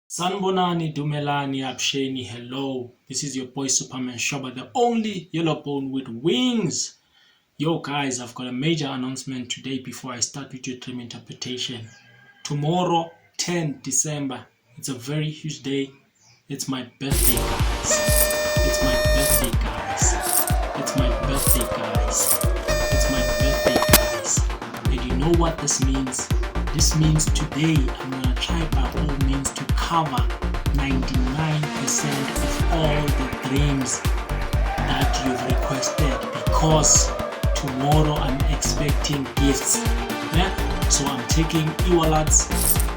Sanbonani, Dumelani, Absheni, hello. This is your boy Superman Shoba, the only yellow bone with wings. Yo guys, I've got a major announcement today before I start with your dream interpretation. Tomorrow, 10 December, it's a very huge day. It's my birthday, guys. It's my birthday, guys. It's my birthday, guys. It's my birthday, guys. And you know what this means? This means today I'm gonna try by all means to cover 99% of all the dreams that you've requested, because tomorrow I'm expecting gifts. Yeah? So I'm taking e-wallets,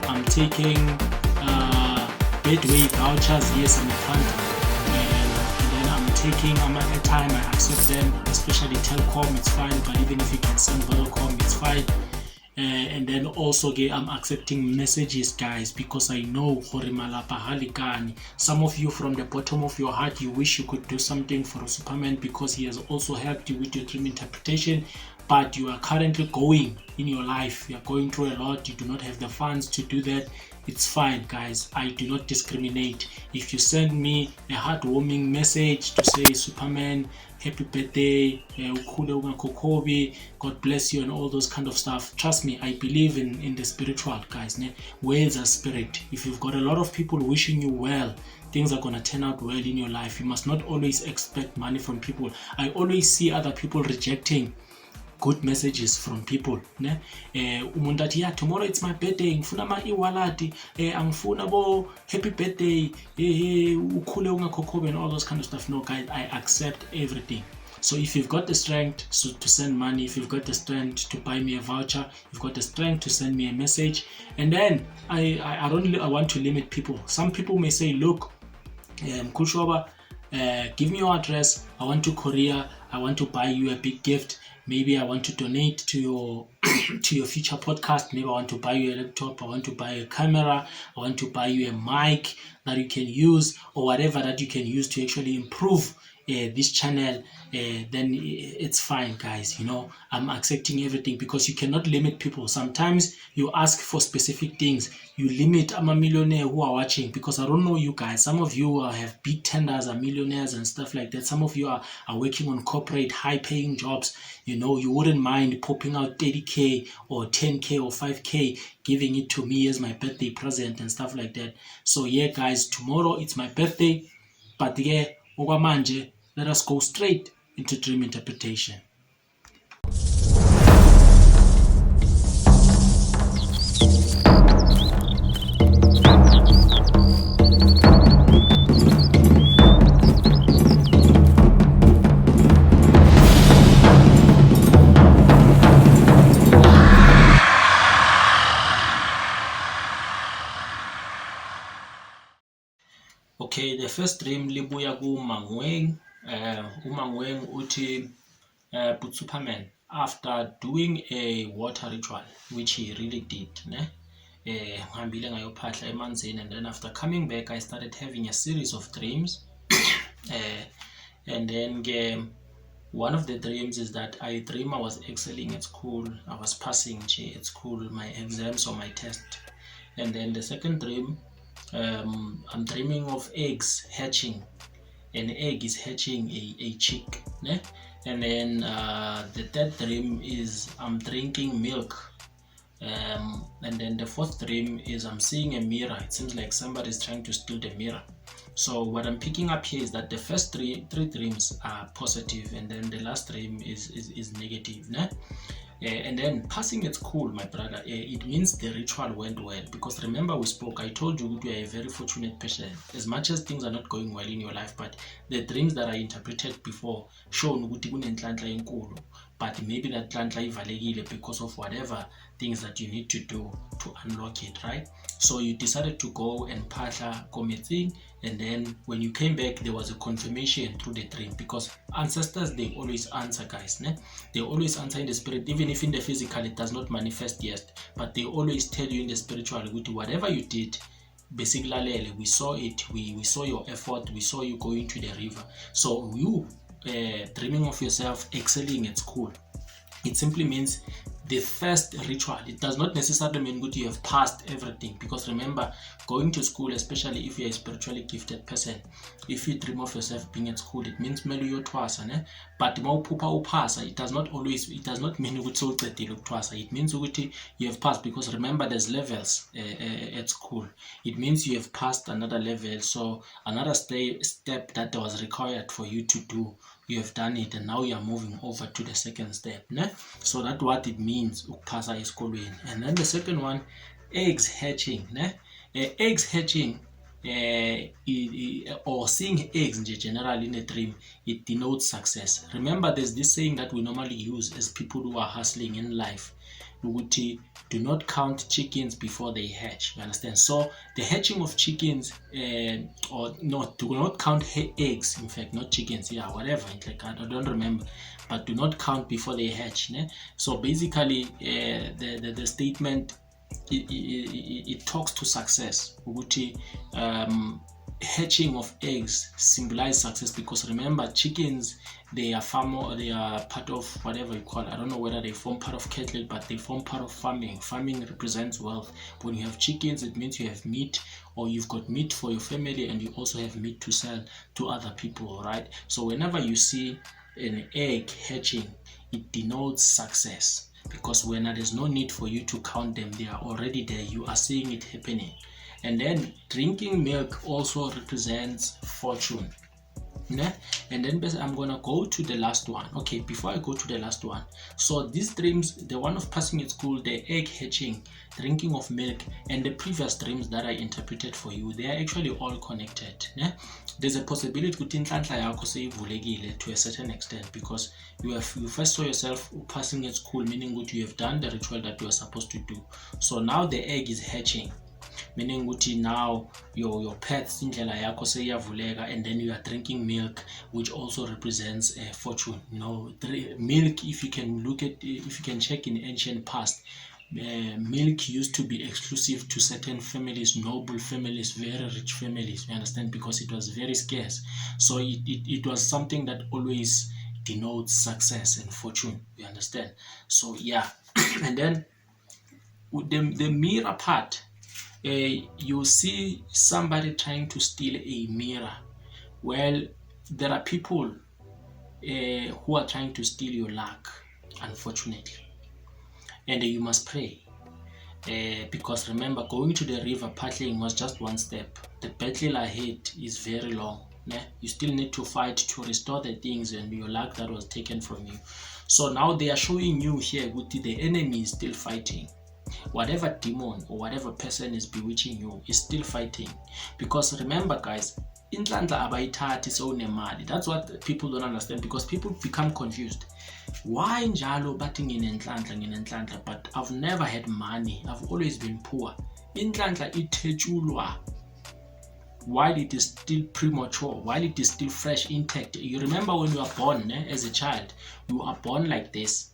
I'm taking Bedway vouchers, yes, I'm a fan, and then I'm taking airtime, I accept them, especially Telkom, it's fine, but even if you can send Vodacom, it's fine. And then also I'm accepting messages, guys, because I know some of you from the bottom of your heart, you wish you could do something for Superman because he has also helped you with your dream interpretation, but you are currently going in your life, you are going through a lot, you do not have the funds to do that. It's fine, guys. I do not discriminate. If you send me a heartwarming message to say, Superman, happy birthday, God bless you, and all those kind of stuff, trust me, I believe in the spiritual, guys. Where's a spirit? If you've got a lot of people wishing you well, things are gonna turn out well in your life. You must not always expect money from people. I always see other people rejecting good messages from people. Umuntu athi, yeah, tomorrow it's my birthday, ngifuna ama e-wallet, angifuna bo happy birthday, ukhule ungakhokhobe, and all those kind of stuff. No, guys, I accept everything. So if you've got the strength to send money, if you've got the strength to buy me a voucher, you've got the strength to send me a message, and then I don't want to limit people. Some people may say, look, Kushoba, give me your address, I want to Korea, I want to buy you a big gift. Maybe I want to donate to your to your future podcast. Maybe I want to buy you a laptop. I want to buy a camera. I want to buy you a mic that you can use, or whatever that you can use to actually improve this channel. Then it's fine, guys. I'm accepting everything, because you cannot limit people. Sometimes you ask for specific things. You limit a millionaire who are watching, because I don't know you guys. Some of you have big tenders, are millionaires and stuff like that. Some of you are working on corporate, high-paying jobs. You wouldn't mind popping out 30K or 10K or 5K, giving it to me as my birthday present and stuff like that. So yeah, guys, tomorrow it's my birthday. But yeah, okwamanje, let us go straight into dream interpretation. Okay, the first dream libuya kuMangweng. uMangweng uthi, but Superman, after doing a water ritual, which he really did, ngihambile ngayophahla emanzini, and then after coming back, I started having a series of dreams. And then one of the dreams is that I dream I was excelling at school, I was passing at school, my exams or my test. And then the second dream, I'm dreaming of eggs hatching. An egg is hatching a chick. And then the third dream is I'm drinking milk. And then the fourth dream is I'm seeing a mirror. It seems like somebody's trying to steal the mirror. So what I'm picking up here is that the first three dreams are positive, and then the last dream is negative. And then passing at school, my brother, it means the ritual went well, because remember we spoke, I told you you are a very fortunate person. As much as things are not going well in your life, but the dreams that I interpreted before show ukuthi kunenhlanhla enkulu, but maybe that nhlanhla ivalekile because of whatever things that you need to do to unlock it, right? So you decided to go and phahla kometsing, and then when you came back, there was a confirmation through the dream, because ancestors, they always answer, guys. They always answer in the spirit, even if in the physical it does not manifest yet, but they always tell you in the spiritual, whatever you did, basically we saw it, we saw your effort, we saw you going to the river. So you dreaming of yourself excelling at school, it simply means the first ritual. It does not necessarily mean that you have passed everything, because remember, going to school, especially if you're a spiritually gifted person, if you dream of yourself being at school, it means maybe you're uphasa, ne? But uphupa, it does not mean it means you have passed, because remember, there's levels at school. It means you have passed another level, so another step that was required for you to do, you have done it, and now you are moving over to the second step, ne? So that's what it means, uphasa eskolweni. And then the second one, eggs hatching, ne? Eggs hatching, or seeing eggs generally in a dream, it denotes success. Remember, there's this saying that we normally use as people who are hustling in life, do not count chickens before they hatch. You understand? So the hatching of chickens, or no, do not count eggs, in fact, not chickens, yeah, whatever, like, I don't remember, but do not count before they hatch, ne? So basically, the statement, it talks to success. Hatching of eggs symbolize success, because remember, chickens, they are part of whatever you call it. I don't know whether they form part of cattle, but they form part of farming. Farming represents wealth. When you have chickens, it means you have meat, or you've got meat for your family, and you also have meat to sell to other people, right? So whenever you see an egg hatching, it denotes success, because when there's no need for you to count them, they are already there, you are seeing it happening. And then drinking milk also represents fortune, ne? And then I'm gonna go to the last one. Okay, before I go to the last one, so these dreams, the one of passing at school, the egg hatching, drinking of milk, and the previous dreams that I interpreted for you, they are actually all connected, ne? There's a possibility to a certain extent, because you first saw yourself passing at school, meaning that you have done the ritual that you are supposed to do. So now the egg is hatching, meaning now your pets indlela yakho seyavuleka, and then you are drinking milk, which also represents fortune. Milk, if you can check in ancient past, milk used to be exclusive to certain families, noble families, very rich families, you understand, because it was very scarce. So it was something that always denotes success and fortune, you understand. So yeah. And then the mirror part, you see somebody trying to steal a mirror. Well, there are people who are trying to steal your luck, unfortunately, and you must pray, because remember, going to the river paddling was just one step. The battle ahead is very long, né? You still need to fight to restore the things and your luck that was taken from you. So now they are showing you here, the enemy is still fighting. Whatever demon or whatever person is bewitching you is still fighting, because remember, guys, inhlanhla abayithathi sewunemali. That's what people don't understand, because people become confused. Why njalo bathi nginenhlanhla, but I've never had money, I've always been poor. Inhlanhla ithetshulwa while it is still premature, while it is still fresh, intact. You remember when you are born, as a child, you are born like this.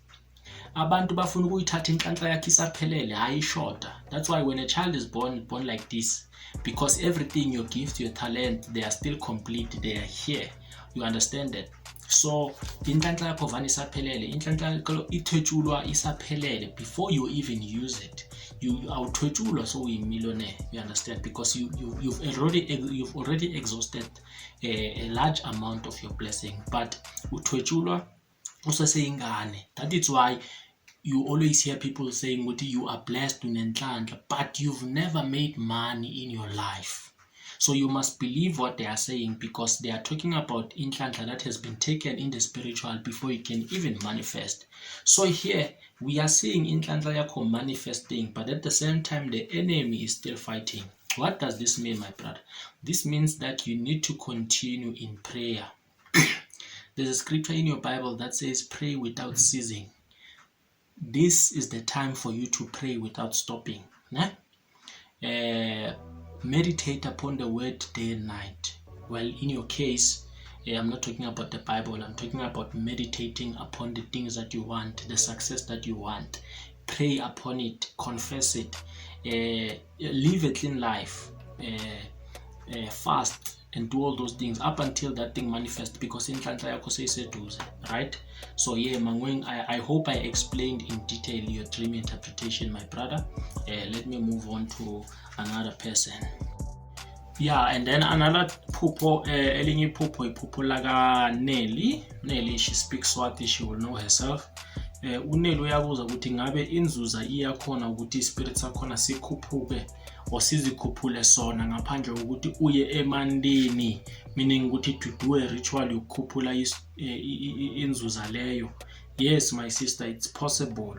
Abantu bafuna ukuyithatha inhlanhla yakhe isaphelele, hayi shorter. That's why when a child is born like this, because everything, your gift, your talent, they are still complete, they are here. You understand that? So inhlanhla yakho vani isaphelele, inhlanhla yakho ithetshulwa isaphelele before you even use it. You awuthwetshulwa so uyimillionaire, you understand, because you've already exhausted a large amount of your blessing, but uthwetshulwa usaseyingane. That is why you always hear people saying you are blessed unenhlanhla, but you've never made money in your life. So you must believe what they are saying, because they are talking about inhlanhla that has been taken in the spiritual before it can even manifest. So here we are seeing inhlanhla yakho manifesting, but at the same time the enemy is still fighting. What does this mean, my brother? This means that you need to continue in prayer. There's a scripture in your Bible that says pray without ceasing. This is the time for you to pray without stopping. Meditate upon the word day and night. Well, in your case, I'm not talking about the Bible. I'm talking about meditating upon the things that you want, the success that you want. Pray upon it, confess it, live a clean life, fast and do all those things up until that thing manifests, because inhlanhla yakho seyiseduze, right? So yeah, Mangweng, I hope I explained in detail your dream interpretation, my brother. Let me move on to another person. Yeah, and then another phupho, elinye iphupho laka Nelly, she speaks Swati, she will know herself. uNeli uyabuza ukuthi ngabe inzuza iyakhona ukuthi ispirit sakhona sikhuphuke or sizikhuphule sona ngaphandle ukuthi uye emandini, meaning ukuthi to do a ritual ukukhuphula inzuza leyo. Yes, my sister, it's possible.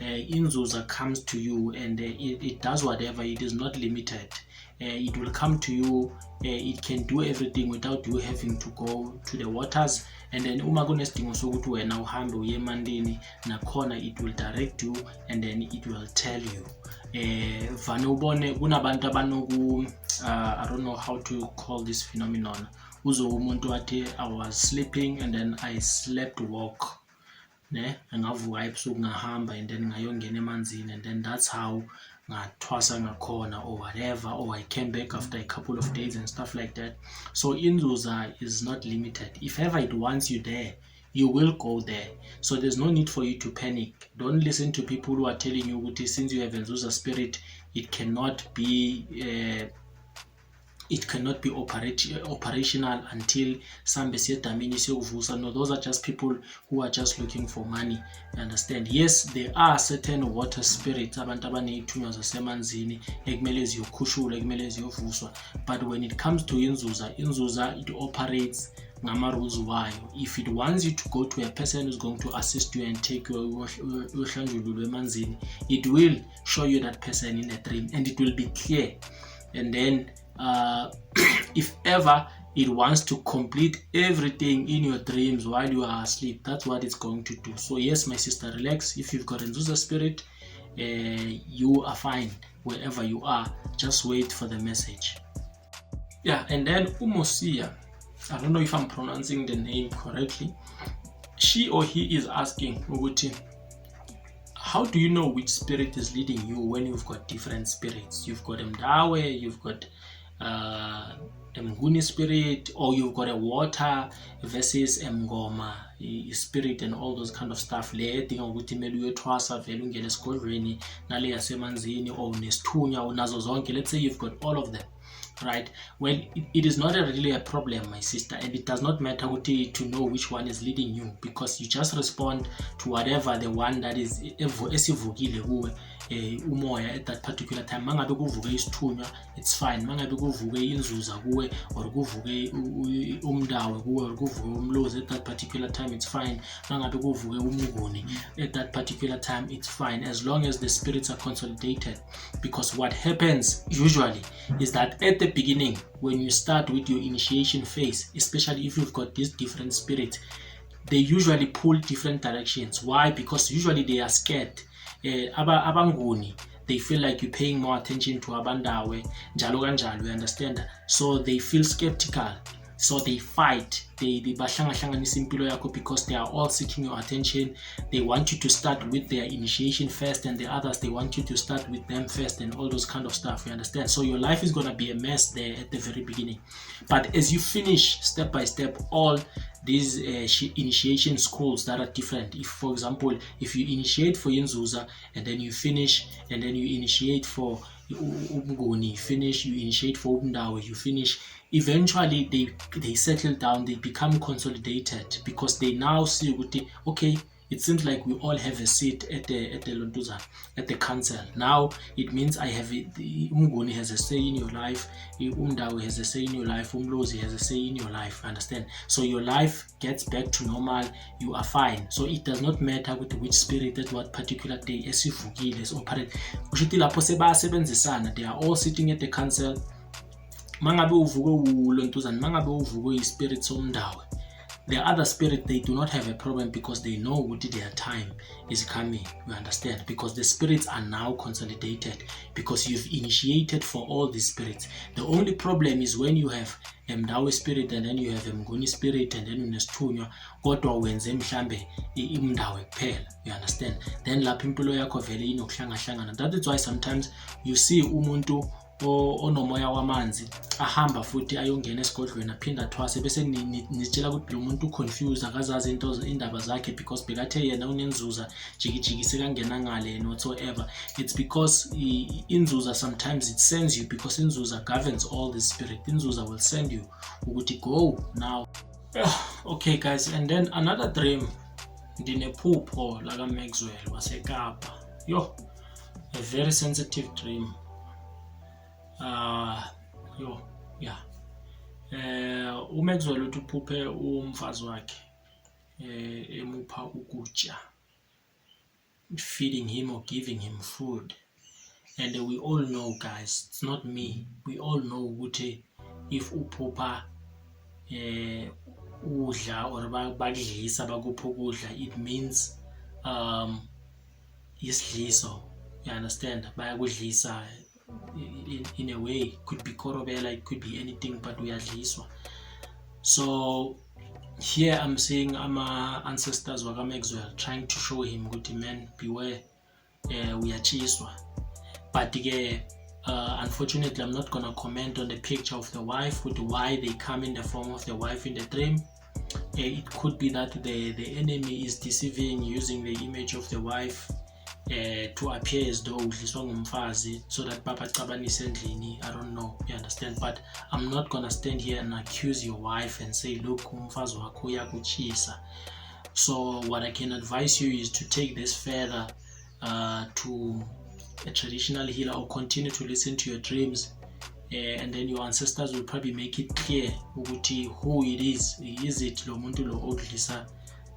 Inzuza comes to you and it does whatever. It is not limited. It will come to you. It can do everything without you having to go to the waters. And then uma kunesidingo sokuthi wena uhambe uye emandini nakhona, it will direct you and then it will tell you. Vane ubone kunabantu abanoku I don't know how to call this phenomenon. Uzo umuntu wathi I was sleeping and then I slept walk. Ngavuka ebusuku ngahamba and then ngayongena emanzini, and then that's how ngathwasa ngakhona or whatever, or I came back after a couple of days and stuff like that. So inzuza is not limited. If ever it wants you there, you will go there. So there's no need for you to panic. Don't listen to people who are telling you that since you have inzuza spirit, it cannot be operational until sambe siyedamini siyovusa. No, those are just people who are just looking for money. You understand? Yes, there are certain water spirits abantu abaneyithunywa zasemanzini ekumele ziyokhushulwa, ekumele ziyovuswa. But when it comes to inzuza it operates ngama rules wayo. If it wants you to go to a person who's going to assist you and take you uhlanjululwe emanzini, it will show you that person in a dream and it will be clear. And then if ever it wants to complete everything in your dreams while you are asleep, that's what it's going to do. So yes, my sister, relax. If you've got Inzuza spirit, you are fine wherever you are. Just wait for the message. Yeah, and then Umosia, I don't know if I'm pronouncing the name correctly. She or he is asking, how do you know which spirit is leading you when you've got different spirits? You've got Mdawe, you've got a Mguni spirit, or you've got a water versus Mngoma spirit and all those kind of stuff. Le thing ukuthi mele uyothwasa vele ungene eskolweni nale yasemanzini or nesithunya unazo zonke. Let's say you've got all of them, right? Well, it is not really a problem, my sister, and it does not matter to know which one is leading you, because you just respond to whatever the one that is esivukile kuwe umoya at that particular time. Mangabe kuvuke isithunywa, it's fine. Mangabe kuvuke inzuza kuwe or kuvuke umdawe kuwe or kuvuke umlozi at that particular time, it's fine. Mangabe kuvuke umnguni at that particular time, it's fine, as long as the spirits are consolidated. Because what happens usually is that at the beginning, when you start with your initiation phase, especially if you've got these different spirits, they usually pull different directions. Why? Because usually they are scared. Abanguni, they feel like you're paying more attention to abandawe, njalo kanjalo, you understand? So they feel skeptical. So they fight. They bahlanganisa impilo yakho because they are all seeking your attention. They want you to start with their initiation first, and the others, they want you to start with them first, and all those kind of stuff, you understand? So your life is going to be a mess there at the very beginning. But as you finish step by step all these initiation schools that are different, if for example, if you initiate for Inzuza and then you finish, and then you initiate for Umgoni, finish, you initiate for Umdawe, you finish, eventually they settle down, they become consolidated, because they now see, okay, it seems like we all have a seat at the council. Now it means I have the Umguni has a say in your life, Umdawe has a say in your life, Umlozi has a say in your life, understand? So your life gets back to normal, you are fine. So it does not matter with which spirit at what particular day esivukile is operate. Ushithi lapho sebasebenzisana, they are all sitting at the council. Mangabe uvuke ulontuzana, mangabe uvuke ispirit somdawe, the other spirit, they do not have a problem because they know what their time is coming, you understand? Because the spirits are now consolidated, because you've initiated for all these spirits. The only problem is when you have a Mdawe spirit and then you have a Mguni spirit and then unesithunywa kodwa wenze mhlambe imdawe kuphela, you understand? Then lapho impilo yakho vele inokuhlangana. That is why sometimes you see umuntu onomoya wamanzi ahamba futhi ayongena eskolweni aphinda thwase bese nitshela ukuthi lo muntu uconfused akazazi indaba zakhe because bekathe yena unenzuza jikijiki sekangena ngale and whatsoever. It's because inzuza sometimes it sends you, because inzuza governs all the spirit. Inzuza will send you ukuthi go now. Okay guys, and then another dream, ndinephupho laka Maxwell waseKapa. Yo, a very sensitive dream. uMaxwell uthi uphuphe umfazi wakhe emupha ukutya, feeding him or giving him food. And we all know, guys, it's not me, we all know ukuthi if uphupha udla or bakudlisa bakupha ukudla, it means isidliso. You understand? Bayakudlisa in a way, it could be korobela, it could be anything, but uyadliswa. So here I'm saying our ancestors waka Maxwell trying to show him ukuthi man, beware, uyachiswa. But unfortunately I'm not gonna comment on the picture of the wife with why they come in the form of the wife in the dream. It could be that the enemy is deceiving, using the image of the wife to appear as though udliswa ngumfazi so that papa cabanise endlini. I don't know, you understand? But I'm not gonna stand here and accuse your wife and say look, umfazi wakho uyakuchisa. So what I can advise you is to take this further to a traditional healer, or continue to listen to your dreams, and then your ancestors will probably make it clear ukuthi who it is. Is it lo muntu lo odlisa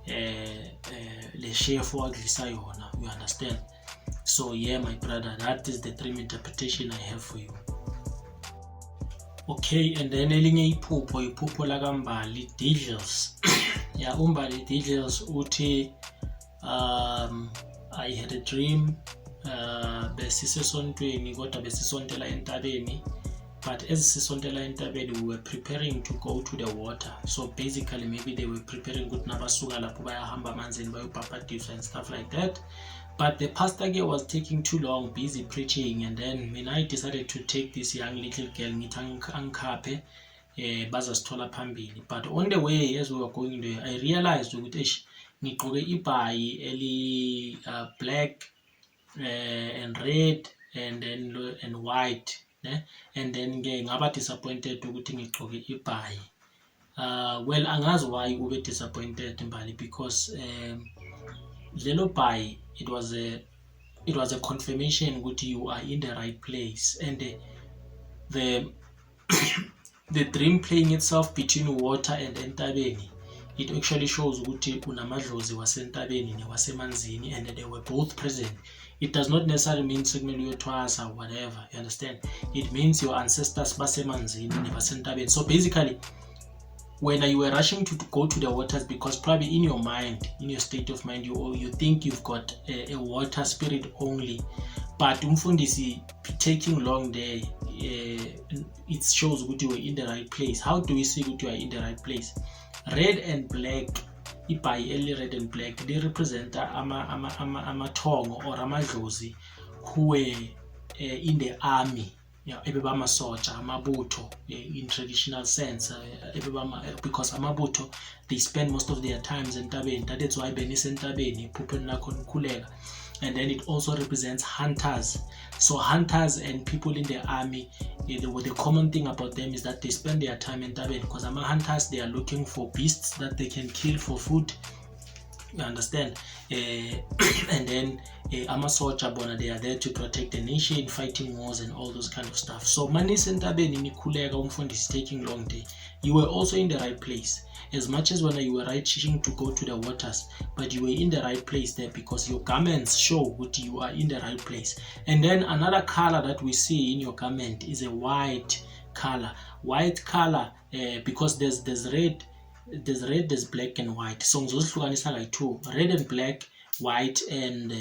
le chef odlisa yona? You understand? So yeah, my brother, that is the dream interpretation I have for you. Okay, and then elinye iphupho laka Mbali Didgels. Yeah, uMbali Didgels uthi I had a dream besisesontweni kodwa besisontela entabeni, but as sisontela entabeni we were preparing to go to the water. So basically maybe they were preparing ukuthi nabasuka lapho bayahamba amanzini bayobhabhadisa and stuff like that. But the pastor guy was taking too long, busy preaching, and then I decided to take this young little girl ngithi angikhaphe bazasithola phambili. But on the way as we were going there, I realized ukuthi ngigqoke ibhayi eli black and red and white, and then ngaba disappointed ukuthi ngigqoke ibhayi. Well, angazi why ube disappointed Mbali, because lelo bhayi, it was a confirmation that you are in the right place, and the the dream playing itself between water and entabeni, it actually shows ukuthi unamadlozi wasentabeni newasemanzini, and they were both present. It does not necessarily mean sekumele uyothwasa or whatever, you understand? It means your ancestors basemanzini nebasentabeni. So basically, when you were rushing to go to the waters, because probably in your mind, in your state of mind, you think you've got a water spirit only, but umfundisi taking long there, it shows that you are in the right place. How do we see that you are in the right place? Red and black, ibhayi eli red and black, they represent amathongo or amadlozi who were in the army. Yeah, ebebamasoja amabutho in traditional sense, because amabutho, they spend most of their times entabeni. That is why benisentabeni phuphen lakho nikhuleka. And then it also represents hunters. So hunters and people in the army, the common thing about them is that they spend their time entabeni, because hunters, they are looking for beasts that they can kill for food. You understand? And then amasoja bona, they are there to protect the nation, fighting wars and all those kind of stuff. So manisentabeni nikhuleka umfundisi taking long day, you were also in the right place. As much as when you were rushing to go to the waters, but you were in the right place there because your garments show that you are in the right place. And then another color that we see in your garment is a white color. White color, because there's red, there's black and white. So ngizozihlukanisa like two: red and black, white and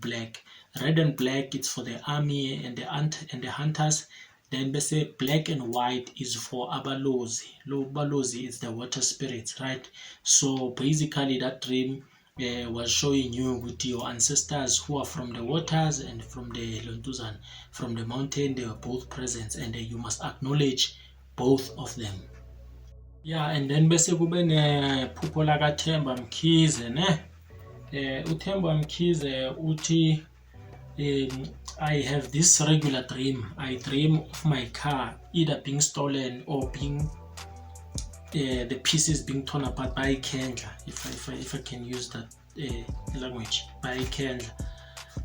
black. Red and black, it's for the army and the hunters. Then they say black and white is for abalozi. Balozi is the water spirits, right? So basically that dream was showing you with your ancestors who are from the waters and from the lontuzana, from the mountain, they were both present, and you must acknowledge both of them. Yeah, and then bese kube nephupho lakaThemba Mkhize ne. uThemba Mkhize uthi I have this regular dream. I dream of my car either being stolen or being the pieces being torn apart by iqanda, if I can use that language, by iqanda.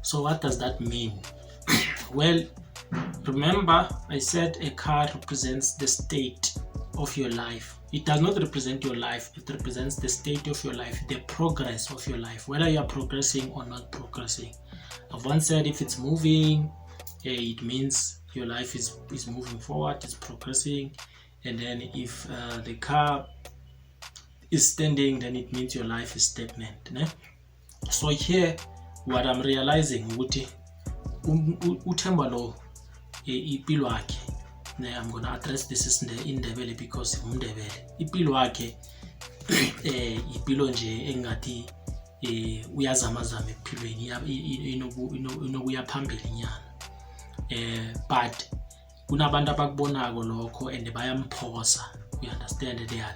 So what does that mean? Well, remember I said a car represents the state of your life. It does not represent your life, it represents the state of your life, the progress of your life, whether you are progressing or not progressing. I've once said if it's moving, it means your life is moving forward, it's progressing. And then if the car is standing, then it means your life is stagnant. Ne? So here, what I'm realizing, uThemba lo ipilo yakhe. I'm gonna address this in Ndebele because Ndebele. Ipilo yakhe ipilo nje engathi uyazamazama ephilweni inokuya phambili nyana. But kunabantu abakubonako lokho and bayamphosa. You understand, they are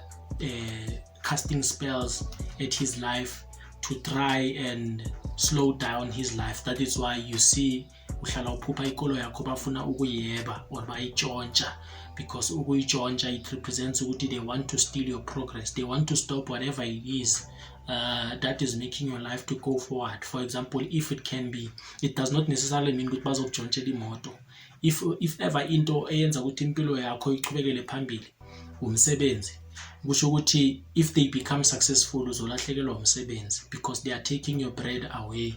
casting spells at his life to try and slow down his life. That is why you see uhlala uphupha ikolo yakho bafuna ukuyeba or bayitshontsha, because ukuyitshontsha it represents ukuthi they want to steal your progress. They want to stop whatever it is that is making your life to go forward. For example, if it can be, it does not necessarily mean ukuthi bazokuntjontjela imoto. If ever into eyenza ukuthi impilo yakho ichubekele phambili umsebenzi, kusho ukuthi if they become successful uzolahlekelwa umsebenzi because they are taking your bread away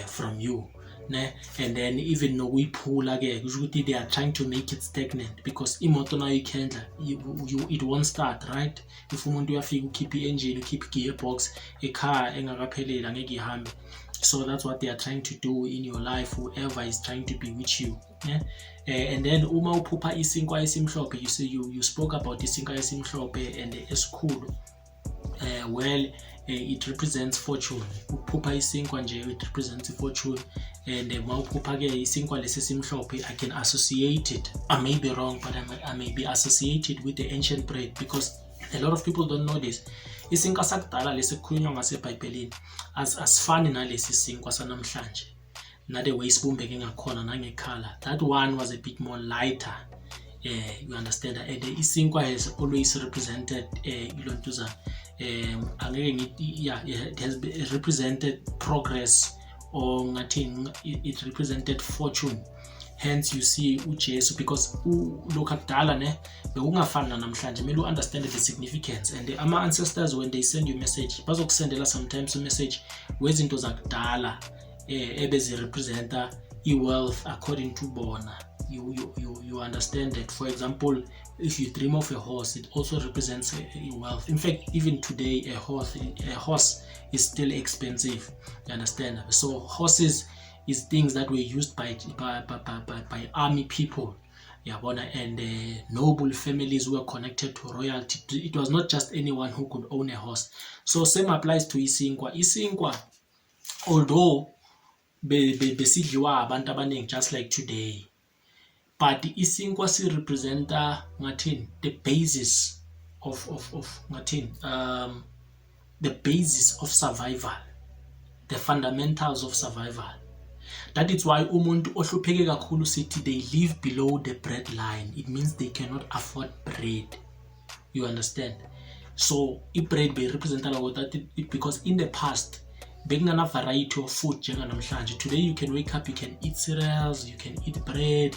from you. Ne? And then even nokuyiphula ke kusho ukuthi they are trying to make it stagnant because imoto nayo iqanda it won't start, right? If umuntu uyafika ukhipha i-engine, ukhipha i-gearbox, car engakapheleli angeke ihambe. So that's what they are trying to do in your life, whoever is trying to be with you. Yeah? And then uma uphupha isinkwa esimhlophe, you say you spoke about isinkwa esimhlophe and esikhulu. Well, it represents fortune. Uphupha isinkwa nje, it represents fortune. And uma uphupha ke isinkwa lesi esimhlophe, I can associate it. I may be wrong, but I may be associated with the ancient bread because a lot of people don't know this. Isinkwa sakudala lesi kukhulunywa ngaseBhayibhelini asifani nalesi isinkwa sanamhlanje. Na the way isibumbeke ngakhona nangekhala. That one was a bit more lighter. You understand? And the isinkwa has always represented ilontuzana. It has represented progress, or it represented fortune. Hence you see uJesu, because lokhu akudala ne bekungafani namhlanje, kumele understand the significance. And our ancestors, when they send you message, bazokusendela sometimes a message wezinto zakudala ebezi representa wealth according to bona. You understand that. For example, if you dream of a horse, it also represents a wealth. In fact, even today a horse is still expensive. You understand? So horses is things that were used by army people, and noble families who were connected to royalty. It was not just anyone who could own a horse. So same applies to isinkwa. Isinkwa, although besidliwa abantu abaningi just like today, but isinkwa si representa the basis of the basis of survival, the fundamentals of survival. That is why umuntu ohlupheke kakhulu sithi they live below the bread line. It means they cannot afford bread. You understand? So bread be represented like that because in the past bekungana variety of food njenganamhlanje. Today you can wake up, you can eat cereals, you can eat bread,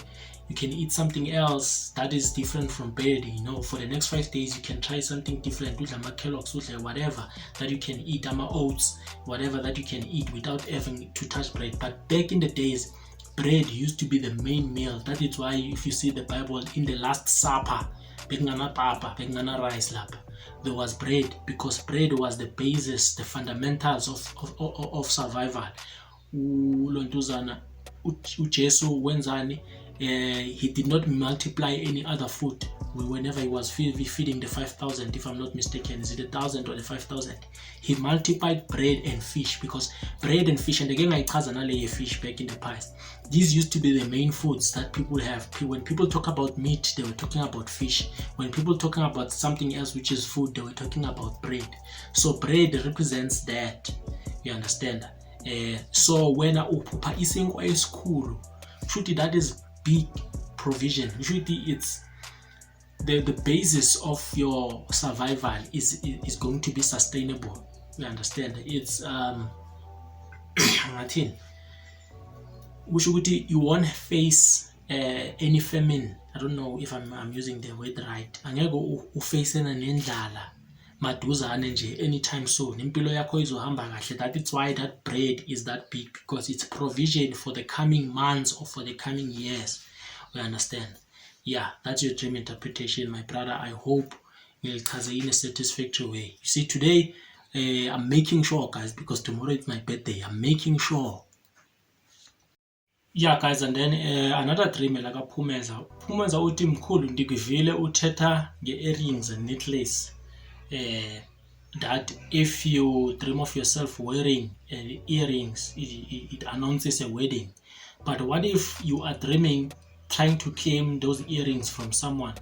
you can eat something else that is different from bread. For the next 5 days you can try something different, Kellogg's, whatever that you can eat, oats, whatever that you can eat without having to touch bread. But back in the days, bread used to be the main meal. That is why if you see the Bible, in the Last Supper, bekungana papa, bekungana rice lapha, there was bread, because bread was the basis, the fundamentals of survival. Ulontuzana uJesu wenzani, he did not multiply any other food. whenever he was feeding the 5,000, if I'm not mistaken, is it 1,000 or the 5,000? He multiplied bread and fish, because bread and fish, and again I a fish back in the past. These used to be the main foods that people have. When people talk about meat, they were talking about fish. When people talking about something else which is food, they were talking about bread. So bread represents that. You understand? So when uphupha isinkwa esikhulu, truly that is big provision. Truly it's the basis of your survival is going to be sustainable. You understand? It's you won't face any famine. I don't know if I'm using the word right. Angeke uface nendlala maduzane nje anytime soon. Impilo yakho izohamba kahle. That is why that bread is that big, because it's provision for the coming months or for the coming years. We understand? Yeah, that's your dream interpretation, my brother. I hope you'll in a satisfactory way. You see, today I'm making sure, guys, because tomorrow is my birthday. I'm making sure. Yeah, guys, and then another dream like uphumeza uthi mkhulu ndikuvile uthetha nge-earrings and necklace. That if you dream of yourself wearing earrings, it announces a wedding. But what if you are dreaming trying to claim those earrings from someone?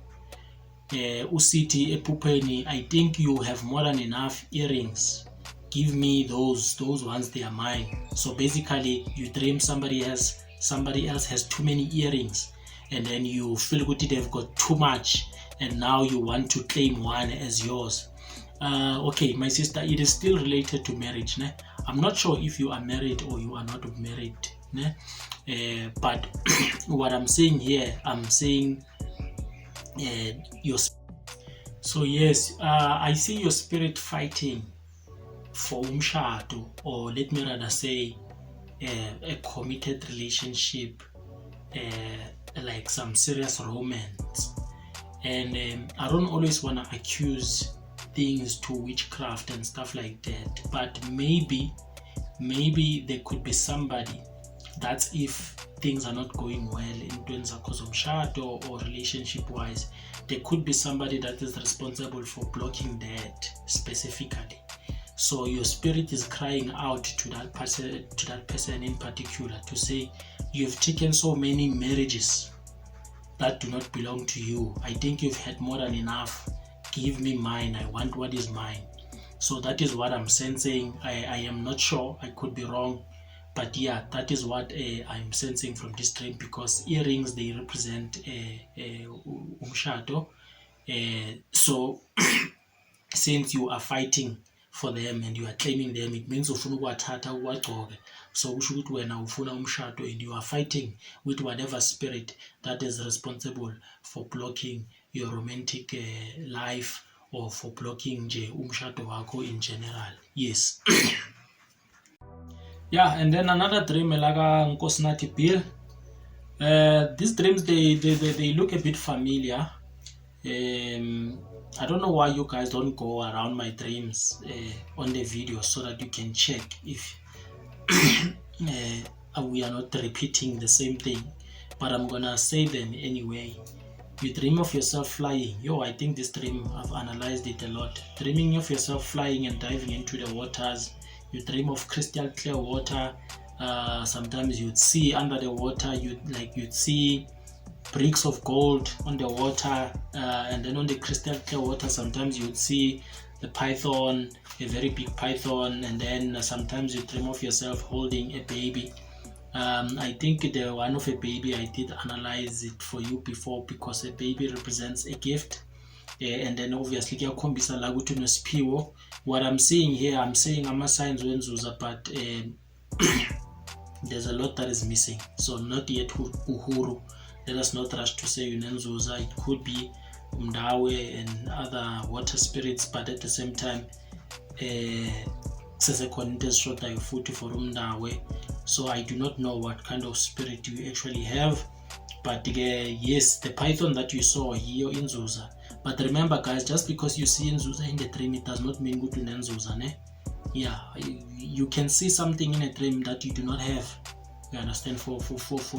Usithi ephupheni, I think you have more than enough earrings. Give me those ones, they are mine. So basically, you dream somebody else has too many earrings, and then you feel good they've got too much, and now you want to claim one as yours. Okay, my sister, it is still related to marriage. Ne? I'm not sure if you are married or you are not married. Ne? But what I'm saying here, I'm saying your. So yes, I see your spirit fighting for umshado, or let me rather say a committed relationship, like some serious romance. And I don't always want to accuse things to witchcraft and stuff like that, but maybe there could be somebody that, if things are not going well in terms of umshado or relationship wise, there could be somebody that is responsible for blocking that specifically. So your spirit is crying out to that person in particular, to say, you've taken so many marriages that do not belong to you. I think you've had more than enough. Give me mine. I want what is mine. So that is what I'm sensing. I am not sure. I could be wrong. But yeah, that is what I'm sensing from this dream, because earrings, they represent umshado. So since you are fighting for them and you are claiming them, it means ufuna ukuwathatha uwagcoke. So kusho ukuthi wena ufuna umshado, and you are fighting with whatever spirit that is responsible for blocking your romantic life, or for blocking nje umshado wakho in general. Yes. Yeah, and then another dream laka nkosinathi Bill. These dreams, they look a bit familiar. I don't know why you guys don't go around my dreams on the video, so that you can check if we are not repeating the same thing. But I'm gonna say them anyway. You dream of yourself flying. I think this dream, I've analyzed it a lot. Dreaming of yourself flying and diving into the waters. You dream of crystal clear water. Sometimes you'd see under the water, you'd see bricks of gold on the water, and then on the crystal clear water, sometimes you'd see the python, a very big python, and then sometimes you dream of yourself holding a baby. I think the one of a baby, I did analyze it for you before, because a baby represents a gift, and then obviously kuyakhombisa la ukuthi unesiphiwo. What I'm seeing here, I'm saying ama-signs weNzuza, but there's a lot that is missing. So not yet uhuru. Let us not rush to say uNzuza. It could be umdawe and other water spirits, but at the same time, so I do not know what kind of spirit you actually have. But yes, the python that you saw here in Inzuza. But remember, guys, just because you see Inzuza in the dream, it does not mean good to Inzuza, ne? Yeah, you can see something in a dream that you do not have. You understand? For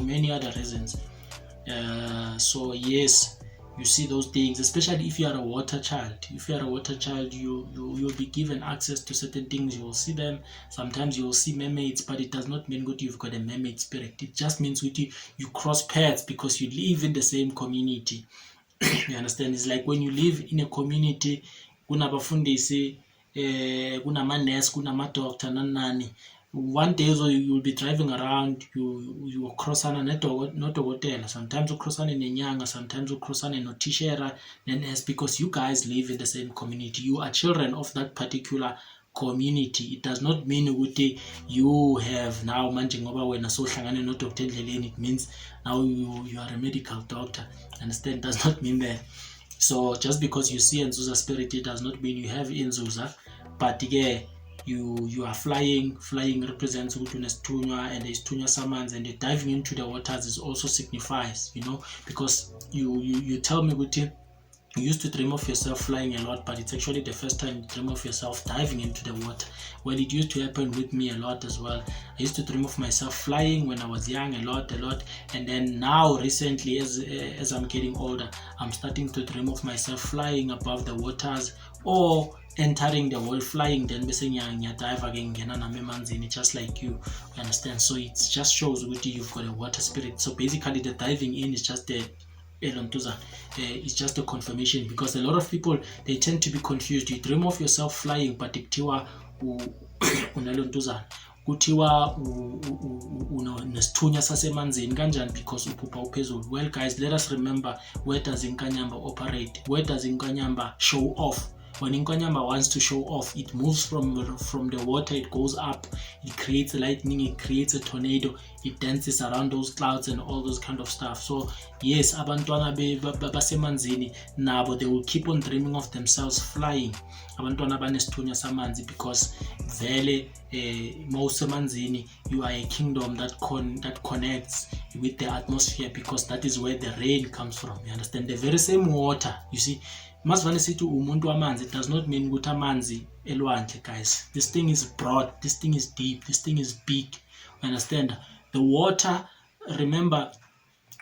many other reasons. So yes, You see those things, especially if you are a water child. If you are a water child, you'll be given access to certain things. You will see them. Sometimes you will see mermaids, but it does not mean that you've got a mermaid spirit. It just means that you cross paths because you live in the same community. You understand? It's like when you live in a community, kunabafundisi, kunamanesi, kunamadoctor, nanani. One day so you'll be driving around, you will cross on a hotel. Sometimes you cross on a nyanga, sometimes you cross on a notishera, and it's because you guys live in the same community. You are children of that particular community. It does not mean ukuthi you have now manje ngoba wena sohlangane no Dr. Ndleleni, it means now you are a medical doctor. Understand? It does not mean that. So just because you see Inzuza spirit, it does not mean you have Inzuza. But yeah, you are flying represents ukuthi unesithunywa, and isithunywa samanzi, and diving into the waters is also signifies, because you tell me ukuthi you used to dream of yourself flying a lot, but it's actually the first time you dream of yourself diving into the water. Well, it used to happen with me a lot as well. I used to dream of myself flying when I was young a lot, and then now recently as I'm getting older, I'm starting to dream of myself flying above the waters or entering the world flying, then bese dive again emanzini, just like you understand. So it just shows that you've got a water spirit. So basically the diving in is just it's just a confirmation, because a lot of people, they tend to be confused. You dream of yourself flying, but kuthiwa unalontuzana, kuthiwa unesithunya sasemanzini kanjani because uphupha uphezulu. Well guys, let us remember, where does inkanyamba operate? Where does inkanyamba show off? When inkanyamba wants to show off, it moves from the water, it goes up, it creates lightning, it creates a tornado, it dances around those clouds and all those kind of stuff. So yes, abantwana basemanzini nabo, they will keep on dreaming of themselves flying. Abantwana banesithunya samanzi, because vele most semanzini, you are a kingdom that connects with the atmosphere, because that is where the rain comes from. You understand? The very same water, you see, masivane sithi umuntu wamanzi, it does not mean ukuthi amanzi elwandle, guys. This thing is broad, this thing is deep, this thing is big. You understand? The water, remember,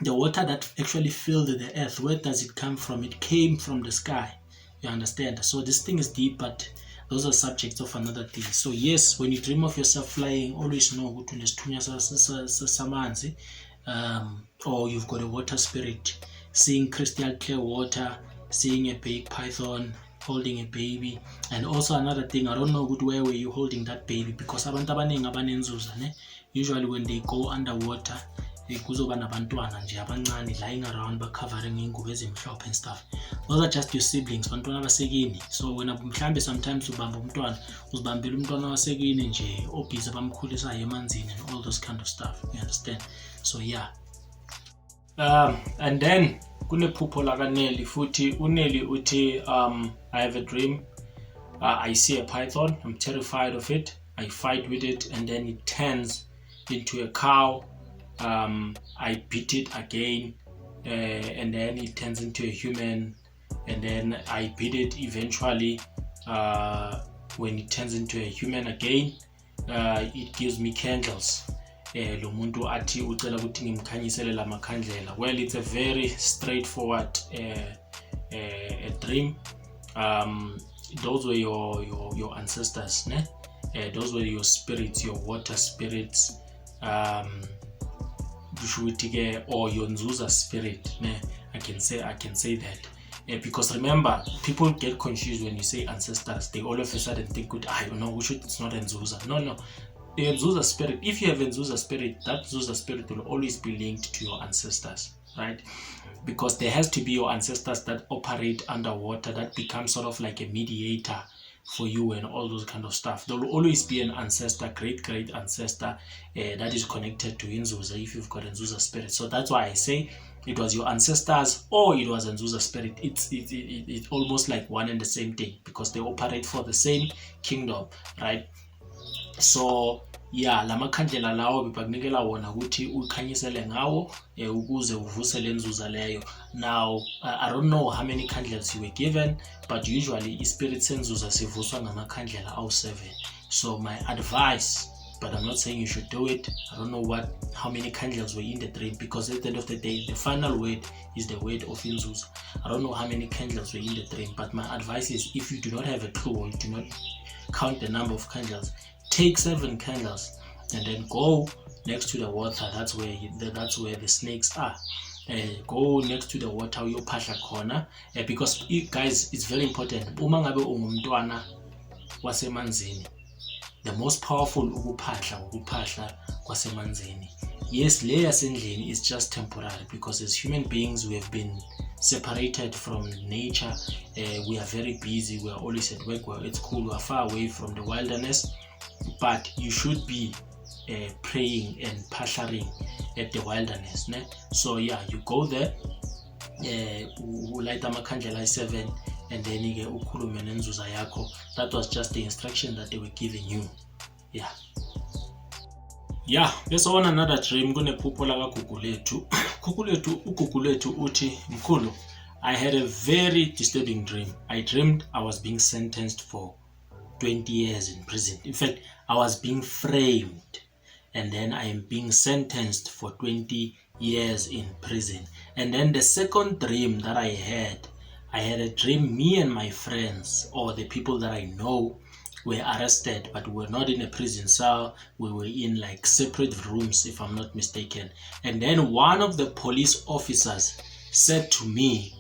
the water that actually filled the earth, where does it come from? It came from the sky. You understand? So this thing is deep, but those are subjects of another thing. So yes, when you dream of yourself flying, always know ukuthi unesithunya samanzi, or you've got a water spirit. Seeing crystal clear water, seeing a big python holding a baby. And also another thing, I don't know where were you holding that baby, because abantu abaningi abanenzuza, usually when they go underwater, kuzoba nabantwana nje abancane lying around covering ingubo ezimhlophe and stuff. Those are just your siblings, bantwana basekini. So wena mhlambe sometimes ubamba umntwana, uzibambela umntwana wasekini nje obhizi abamkhulisa emanzini and all those kind of stuff. You understand? So yeah. And then kunephupho lakaneli futhi uneli uthi I have a dream, I see a python, I'm terrified of it, I fight with it, and then it turns into a cow. I beat it again, and then it turns into a human, and then I beat it eventually. When it turns into a human again, it gives me candles. Lo muntu athi ucela ukuthi ngimkhanyisele la makhandlela. Well, it's a very straightforward dream. Those were your ancestors, ne? Those were your spirits, your water spirits, or your Inzuza spirit, ne? I can say that. Because remember, people get confused when you say ancestors. They all of a sudden think, I don't know, it's not Inzuza. No. The Inzuza spirit, if you have Inzuza spirit, that Inzuza spirit will always be linked to your ancestors, right? Because there has to be your ancestors that operate underwater, that become sort of like a mediator for you and all those kind of stuff. There will always be an ancestor, great ancestor that is connected to Inzuza if you've got Inzuza spirit. So that's why I say it was your ancestors or it was Inzuza spirit. It's almost like one and the same thing, because they operate for the same kingdom, right? So yeah, la makhandlela lawo bebakunikela wona ukuthi ukhanyisele ngawo ukuze uvuse lenzuza leyo. Now I don't know how many candles you were given, but usually ispirit senzuza sivuswa ngamakhandlela awu 7. So my advice but I'm not saying you should do it. I don't know how many candles were in the dream, because at the end of the day, the final word is the word of Inzuza. I don't know how many candles were in the dream, but my advice is, if you do not have a clue or you do not count the number of candles, take 7 candles and then go next to the water. That's where the snakes are. Go next to the water uyophahla khona, because guys, it's very important. Uma ngabe ungumntwana wasemanzini, the most powerful ukuphahla kwasemanzini. Yes, le yasendlini is just temporary, because as human beings we have been separated from nature. We are very busy, we are always at work, we're at school, we are far away from the wilderness. But you should be praying and pahlaring at the wilderness, ne? So yeah, you go there, ulight amakhandlela 7, and then you ukhulume nenzuza yakho. That was just the instruction that they were giving you. Yeah, let's on another dream. Kunephupho laka gugulethu. Ugugulethu uthi, mkhulu, I had a very disturbing dream. I dreamed I was being sentenced for 20 years in prison. In fact, I was being framed, and then I am being sentenced for 20 years in prison. And then the second dream that I had a dream me and my friends, or the people that I know, were arrested, but we were not in a prison cell. We were in like separate rooms, if I'm not mistaken. And then one of the police officers said to me,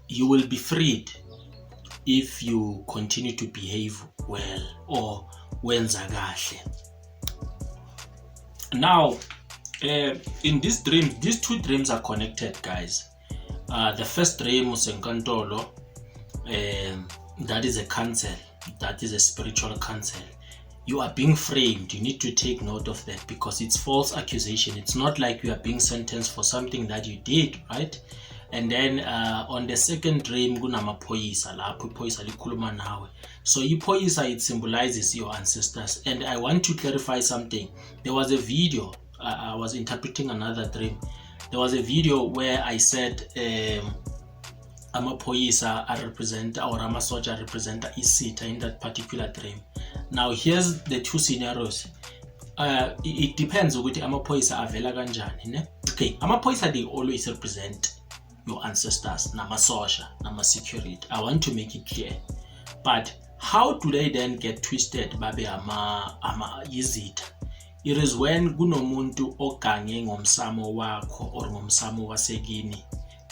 you will be freed if you continue to behave well, or wenza kahle. Now, in this dream, these 2 dreams are connected, guys. The first dream was enkantolo, that is a counsel, that is a spiritual counsel. You are being framed. You need to take note of that, because it's false accusation. It's not like you are being sentenced for something that you did, right? And then on the second dream, kunamaphoyisa lapho iphoyisa likhuluma nawe. So iphoyisa, it symbolizes your ancestors. And I want to clarify something. There was a video, I was interpreting another dream. There was a video where I said amaphoyisa represent, or amasoja represent isitha in that particular dream. Now here's the 2 scenarios. It depends ukuthi amaphoyisa avela kanjani, ne? Okay, amaphoyisa, they always represent your ancestors, namasosha, namasecurity. I want to make it clear. But how do they then get twisted babe ama yizitha? It is when kunomuntu ogange ngomsamo wakho or ngomsamo wasekini,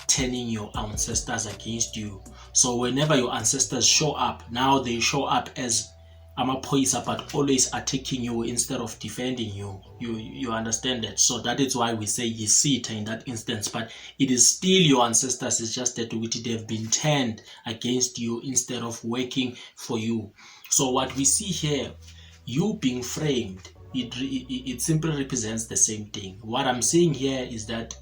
turning your ancestors against you. So whenever your ancestors show up, now they show up as amaphoyisa, but always attacking you instead of defending you. You understand that? So that is why we say yisitha in that instance, but it is still your ancestors. It's just that they've been turned against you instead of working for you. So what we see here, you being framed, it simply represents the same thing. What I'm saying here is that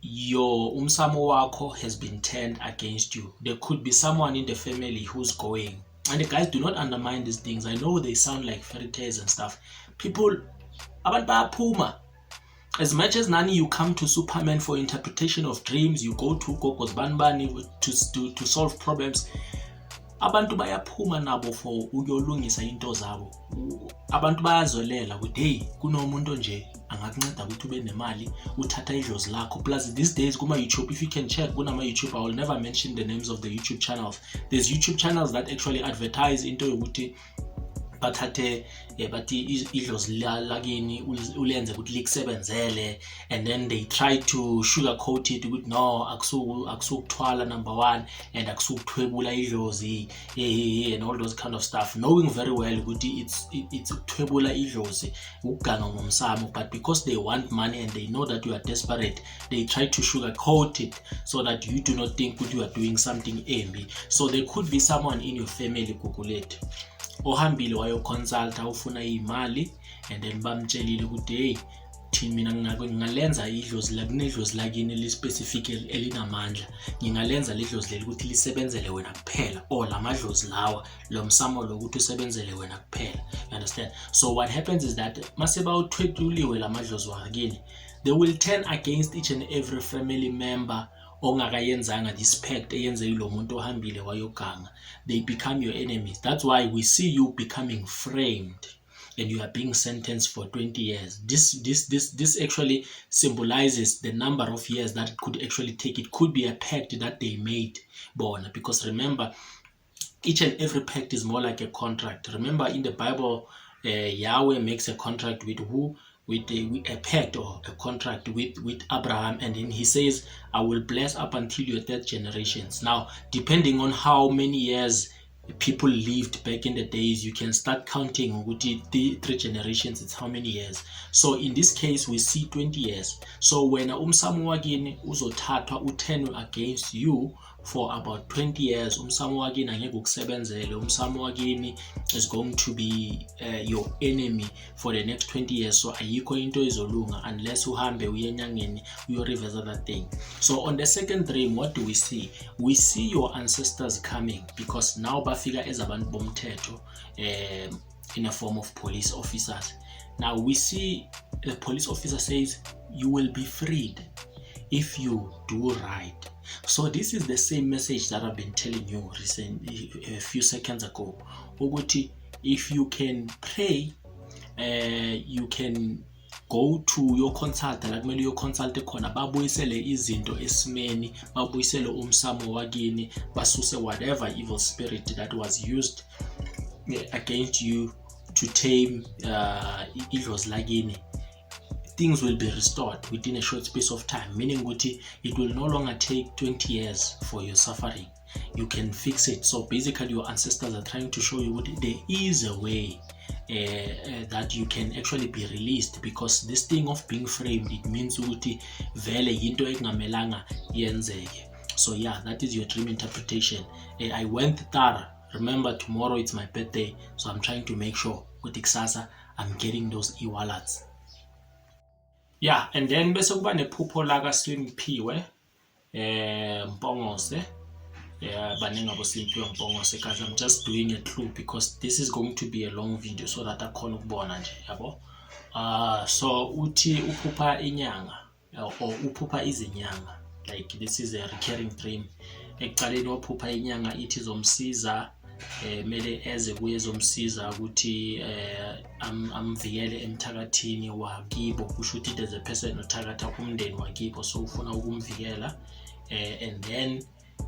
your umsamo wako has been turned against you. There could be someone in the family who's going. And the guys, do not undermine these things. I know they sound like fairy tales and stuff. People, abantu bayaphuma. As much as nani you come to Superman for interpretation of dreams, you go to Gogos Banbani to solve problems. Abantu bayaphuma nabo for ukuyolungisa into zabo. Abantu bayazolela ukuthi hey, kunomuntu nje angakunceda ukuthi ube nemali uthatha idlozi lakho. Plus these days kuma YouTube, if you can check kunama YouTube, I will never mention the names of the YouTube channels. There's YouTube channels that actually advertise into yokuthi bathathe bathi idlozi lakini ulenze ukuthi likusebenzele, and then they try to sugarcoat it ukuthi no, akusukuthwala number 1, and akusukuthwebula idlozi and all those kind of stuff, knowing very well ukuthi it's ukuthwebula idlozi, ukuganga ngomsamo. But because they want money and they know that you are desperate, they try to sugarcoat it so that you do not think that you are doing something embi. So there could be someone in your family kukulethu ohambile wayo consulta ufuna imali, and then bamtshelile ukuthi hey, thina mina ngingalenza idlozi la, kunedlozi lakini li specific elinamandla, ngingalenza ledlozi leli ukuthi lisebenzele wena kuphela, or lamadlozi lawa lo msamo lokuthi usebenzele wena kuphela. You understand? So what happens is that maseba uthwetuliwe lamadlozi wakini, they will turn against each and every family member ongakayenzanga this pact eyenze lo muntu ohambile wayoganga. They become your enemies. That's why we see you becoming framed. and you are being sentenced for 20 years. This actually symbolizes the number of years that it could actually take. It could be a pact that they made, bona, because remember, each and every pact is more like a contract. Remember, in the Bible, Yahweh makes a contract with who? With a pact or a contract with Abraham, and then he says, I will bless up until your third generations. Now, depending on how many years people lived back in the days, you can start counting with the 3 generations. It's how many years. So in this case, we see 20 years. So when umsamo wakini uzothathwa uthenwe against you for about 20 years, umsamo wakini angeke ukusebenzele. Umsamo wakini is going to be your enemy for the next 20 years. So ayikho into izolunga unless uhambe uye enyangeni uyo-reverse that thing. So on the second dream, what do we see? We see your ancestors coming, because now bafika as abantu bomthetho in a form of police officers. Now we see the police officer says you will be freed if you do right. So this is the same message that I've been telling you recently, a few seconds ago. Ukuthi, if you can pray, you can go to your consultant, like kumele uyoconsulte khona babuyisele izinto esimeni, babuyisele umsamo wakini, basuse whatever evil spirit that was used against you to tame idlozi lakini. Things will be restored within a short space of time, meaning that it will no longer take 20 years for your suffering. You can fix it. So basically your ancestors are trying to show you that there is a way that you can actually be released, because this thing of being framed, it means ukuthi vele yinto engamelanga yenzeke. So yeah, that is your dream interpretation. I went thorough. Remember, tomorrow it's my birthday, so I'm trying to make sure ukuthi kusasa I'm getting those e-wallets. Yeah, and then bese kuba nephupho laka Simphiwe Mpongose. Baningi abo Simphiwe Mpongose, guys. I'm just doing a clue because this is going to be a long video so that I can ukubona nje, yabo. So uthi uphupha inyanga or uphupha izinyanga. Like this is a recurring dream. Ekuqaleni waphupha inyanga ithi izomsiza, mele eze kuye ezomsiza ukuthi amvikele emthakathini wakibo. Kusho ukuthi there's a person othakatha umndeni wakibo, so ufuna ukumvikela. And then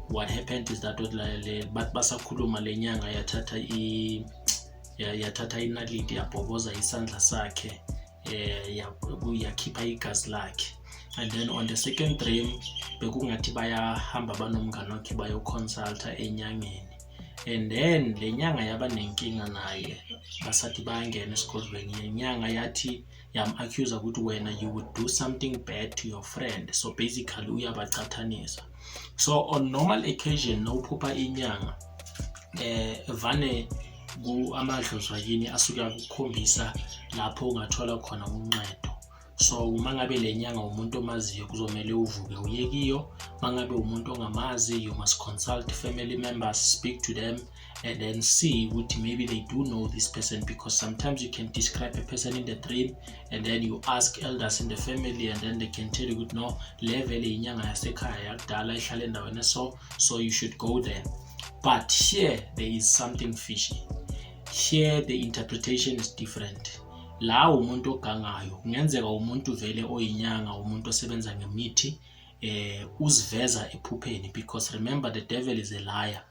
what happened is that basakhuluma lenyanga yathatha inaliti yabhoboza isandla sakhe, yakhipha igazi lakhe. And then on the second dream bekungathi bayahamba banomngane wakhe bayoconsulta enyangeni. And then lenyanga yaba nenkinga naye, basathi bayangena eskolweni. Lenyanga yathi yam-accuse ukuthi wena you would do something bad to your friend. So basically uyabacathanisa. So on normal occasion nawuphupha inyanga, vane amadlozi wakini asuke akukhombisa lapho ungathola khona uncedo. So uma ngabe lenyanga umuntu omaziyo kuzomela uvuke uyekiyo. Mangabe umuntu ongamazi, you must consult family members, speak to them, and then see what maybe they do know this person, because sometimes you can describe a person in the dream and then you ask elders in the family and then they can tell you no level inyanga yasekhaya yakudala ihlala endaweni so you should go there. But here there is something fishy. Here the interpretation is different. La umuntu ogangayo kungenzeka umuntu vele oyinyanga, umuntu osebenza ngemithi, uziveza ephupheni, because remember the devil is a liar.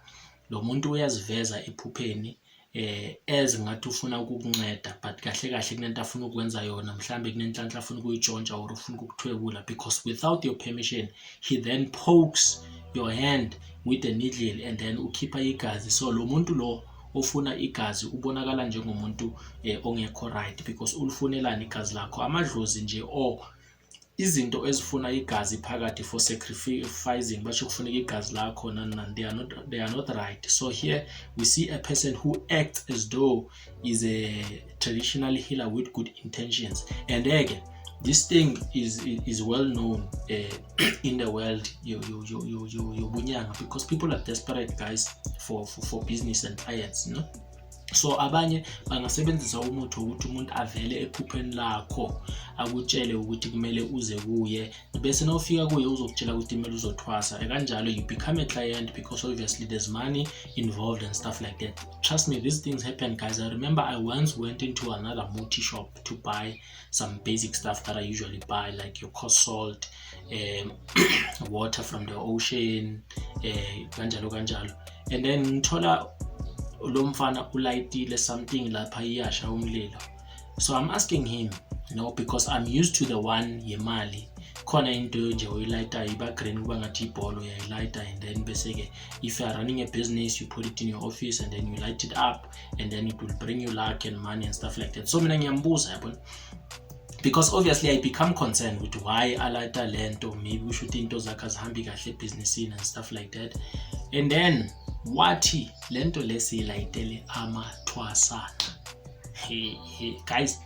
Lo muntu uyaziveza ephupheni ngathi ufuna ukukunceda, but kahle kahle kunento afuna ukwenza yona, mhlambe kunenhlanhla afuna ukuyitshontsha or ufuna ukukuthwebula, because without your permission he then pokes your hand with a needle and then ukhipha igazi. So lo muntu lo ofuna igazi ubonakala njengomuntu ongekho right, because ulifunelani igazi lakho. Amadlozi nje or izinto ezifuna igazi phakathi for sacrificing basho kufuneka igazi lakho they are not right. So here we see a person who acts as though is a traditional healer with good intentions. And again, this thing is well known in the world, bunyanga, because people are desperate, guys, for business and clients, So abanye bangasebenzisa umuthi ukuthi umuntu avele ephupheni lakho akutshele ukuthi kumele uze kuye bese nawufika kuye uzokutshela ukuthi kumele uzothwasa kanjalo you become a client because obviously there's money involved and stuff like that. Trust me, these things happen, guys. I remember I once went into another multi shop to buy some basic stuff that I usually buy, like your coarse salt, water from the ocean, kanjalo, and then ngithola lo mfana ulayitile something lapha iyasha umlilo. So I'm asking him, because I'm used to the one yemali khona into nje oyilayita iba green kuba ngathi ibholo uyayilayita, and then bese ke if you are running a business you put it in your office and then you light it up and then it will bring you luck and money and stuff like that. So mina ngiyambuza yabona, because obviously I become concerned with why alayita lento, maybe we should into zakhe azihambi kahle ebhizinisini and stuff like that. And then wathi lento lesiyilayitele amathwasana. Hey guys,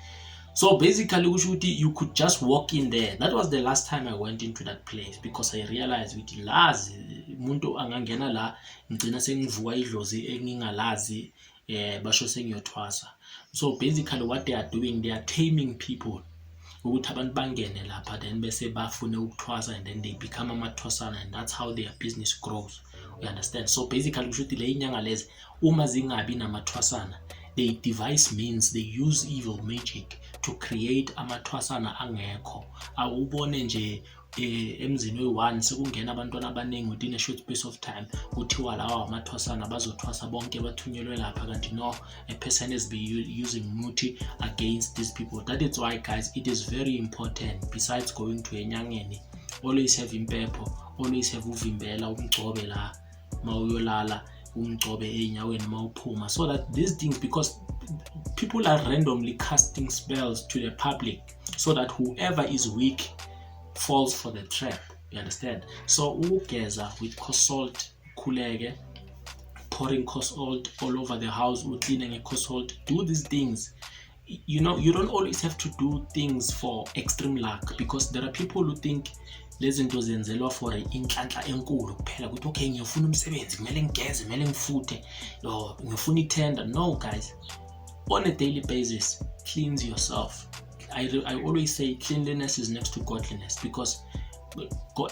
so basically you could just walk in there. That was the last time I went into that place because I realized with lazi umuntu angangena la ngicina sengivuka idlozi engingalazi basho sengiyothwasa. So basically what they are doing, they are taming people ukuthi abantu bangene lapha then bese bafune ukuthwasa and then they become amathwasana, and that's how their business grows. You understand? So basically kushuthi le inyanga lezi uma zingabi namathwasana, they devise means, they use evil magic to create amathwasana angekho. Awubone nje emzini we-1 sekungena abantwana abaningi within a short space of time kuthiwa lawa amathwasana bazothwasa bonke bathunyelwe lapha, kanti no, a person has been using muti against these people. That is why, guys, it is very important, besides going to enyangeni, always have impepho, always have uvimbela umgcobe la mawuyolala, umgcobe enyaweni mawuphuma, so that these things, because people are randomly casting spells to the public so that whoever is weak falls for the trap. You understand? So ugeza with coarse salt, khuleke, pouring coarse salt all over the house, cleaning a coarse salt, do these things. You don't always have to do things for extreme luck, because there are people who think lezi zinto zenzelwa for inhlanhla enkulu kuphela, ukuthi okay ngiyofuna umsebenzi kumele ngigeze kumele ngifuthe ngifuna itender. No, guys, on a daily basis cleanse yourself. I always say cleanliness is next to godliness, because